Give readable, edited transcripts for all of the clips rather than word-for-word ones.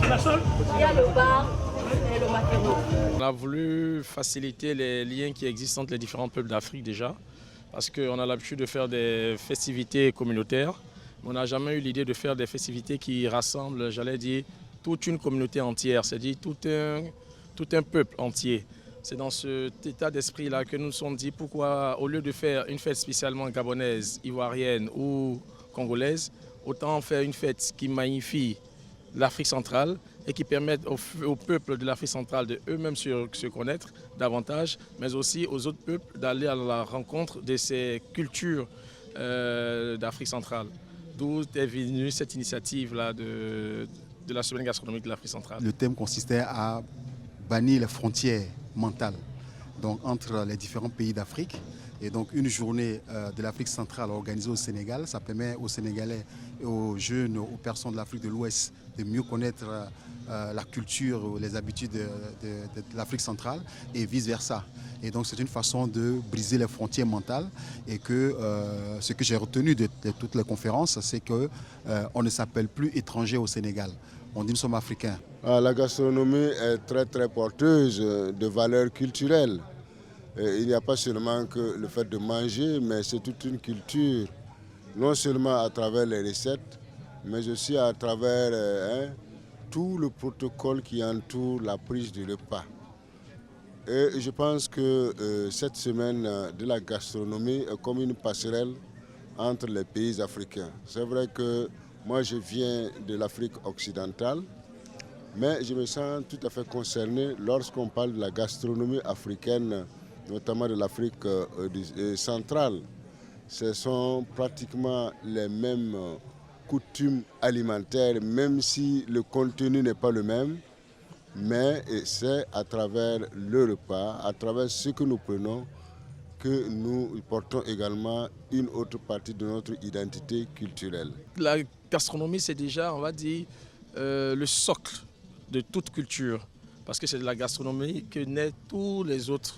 Il y a le bar et le maquereau. On a voulu faciliter les liens qui existent entre les différents peuples d'Afrique déjà, parce qu'on a l'habitude de faire des festivités communautaires, mais on n'a jamais eu l'idée de faire des festivités qui rassemblent, j'allais dire, toute une communauté entière, c'est-à-dire tout un peuple entier. C'est dans cet état d'esprit-là que nous nous sommes dit pourquoi, au lieu de faire une fête spécialement gabonaise, ivoirienne ou congolaise, autant faire une fête qui magnifie l'Afrique centrale et qui permette au peuple de l'Afrique centrale de eux-mêmes se connaître davantage, mais aussi aux autres peuples d'aller à la rencontre de ces cultures d'Afrique centrale. D'où est venue cette initiative-là de la semaine gastronomique de l'Afrique centrale. Le thème consistait à bannir les frontières mentales donc, entre les différents pays d'Afrique. Et donc une journée de l'Afrique centrale organisée au Sénégal, ça permet aux Sénégalais et aux jeunes, aux personnes de l'Afrique de l'Ouest de mieux connaître la culture ou les habitudes de l'Afrique centrale et vice-versa. Et donc c'est une façon de briser les frontières mentales et que ce que j'ai retenu de toutes les conférences, c'est qu'on ne s'appelle plus étranger au Sénégal. On dit nous sommes africains. La gastronomie est très très porteuse de valeurs culturelles. Il n'y a pas seulement que le fait de manger, mais c'est toute une culture, non seulement à travers les recettes, mais aussi à travers tout le protocole qui entoure la prise du repas. Et je pense que cette semaine de la gastronomie est comme une passerelle entre les pays africains. C'est vrai que moi je viens de l'Afrique occidentale, mais je me sens tout à fait concerné lorsqu'on parle de la gastronomie africaine, notamment de l'Afrique centrale. Ce sont pratiquement les mêmes coutumes alimentaires, même si le contenu n'est pas le même, mais c'est à travers le repas, à travers ce que nous prenons, que nous portons également une autre partie de notre identité culturelle. La gastronomie, c'est déjà, on va dire, le socle de toute culture, parce que c'est de la gastronomie que naissent tous les autres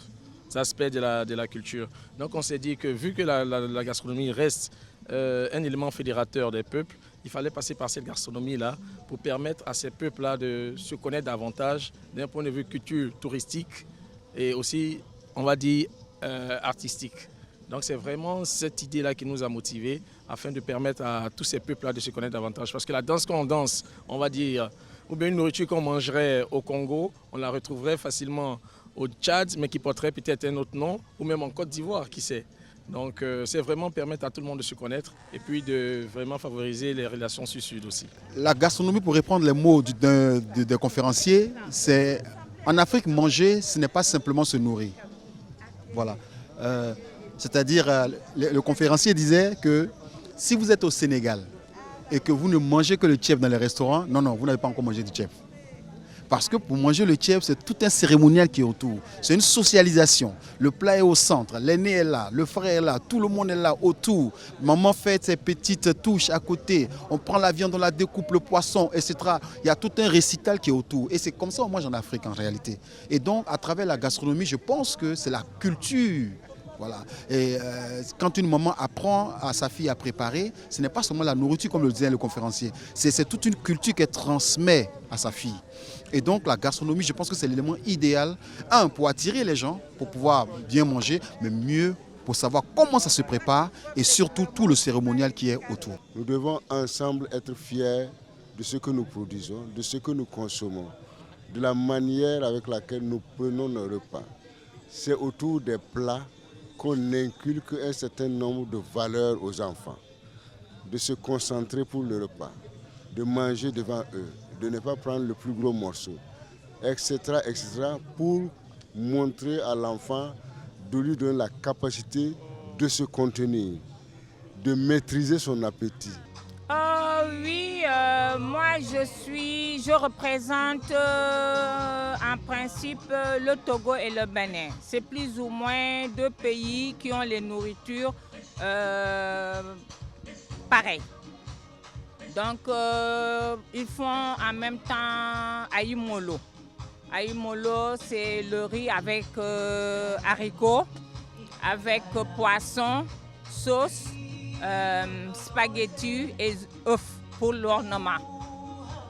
aspects de la culture. Donc on s'est dit que vu que la gastronomie reste un élément fédérateur des peuples, il fallait passer par cette gastronomie-là pour permettre à ces peuples-là de se connaître davantage d'un point de vue culture touristique et aussi, on va dire, artistique. Donc c'est vraiment cette idée-là qui nous a motivés afin de permettre à tous ces peuples-là de se connaître davantage. Parce que la danse qu'on danse, on va dire, ou bien une nourriture qu'on mangerait au Congo, on la retrouverait facilement au Tchad, mais qui porterait peut-être un autre nom, ou même en Côte d'Ivoire, qui sait. Donc c'est vraiment permettre à tout le monde de se connaître et puis de vraiment favoriser les relations sud-sud aussi. La gastronomie, pour reprendre les mots d'un conférencier, c'est en Afrique, manger, ce n'est pas simplement se nourrir. Voilà. C'est-à-dire, le conférencier disait que si vous êtes au Sénégal et que vous ne mangez que le tchèp dans les restaurants, non, vous n'avez pas encore mangé du tchèp. Parce que pour manger le tchèp, c'est tout un cérémonial qui est autour. C'est une socialisation. Le plat est au centre, l'aîné est là, le frère est là, tout le monde est là autour. Maman fait ses petites touches à côté. On prend la viande, on la découpe, le poisson, etc. Il y a tout un récital qui est autour. Et c'est comme ça qu'on mange en Afrique en réalité. Et donc, à travers la gastronomie, je pense que c'est la culture. Voilà. Et quand une maman apprend à sa fille à préparer, ce n'est pas seulement la nourriture comme le disait le conférencier, c'est toute une culture qu'elle transmet à sa fille. Et donc la gastronomie, je pense que c'est l'élément idéal, pour attirer les gens, pour pouvoir bien manger, mais mieux pour savoir comment ça se prépare et surtout tout le cérémonial qui est autour. Nous devons ensemble être fiers de ce que nous produisons, de ce que nous consommons, de la manière avec laquelle nous prenons nos repas. C'est autour des plats qu'on inculque un certain nombre de valeurs aux enfants, de se concentrer pour le repas, de manger devant eux, de ne pas prendre le plus gros morceau, etc., pour montrer à l'enfant, de lui donner la capacité de se contenir, de maîtriser son appétit. Oui, moi je représente en principe le Togo et le Bénin. C'est plus ou moins deux pays qui ont les nourritures pareilles. Donc ils font en même temps aïmolo. Aïmolo, c'est le riz avec haricots, avec poisson, sauce, spaghettis et œufs pour l'ornement.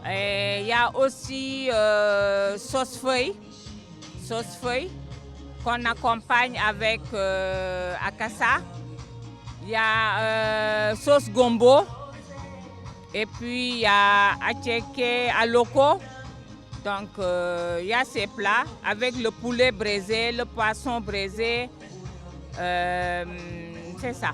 Il y a aussi sauce feuille qu'on accompagne avec akassa. Il y a sauce gombo. Et puis il y a attiéké aloko. Donc il y a ces plats avec le poulet braisé, le poisson braisé. C'est ça.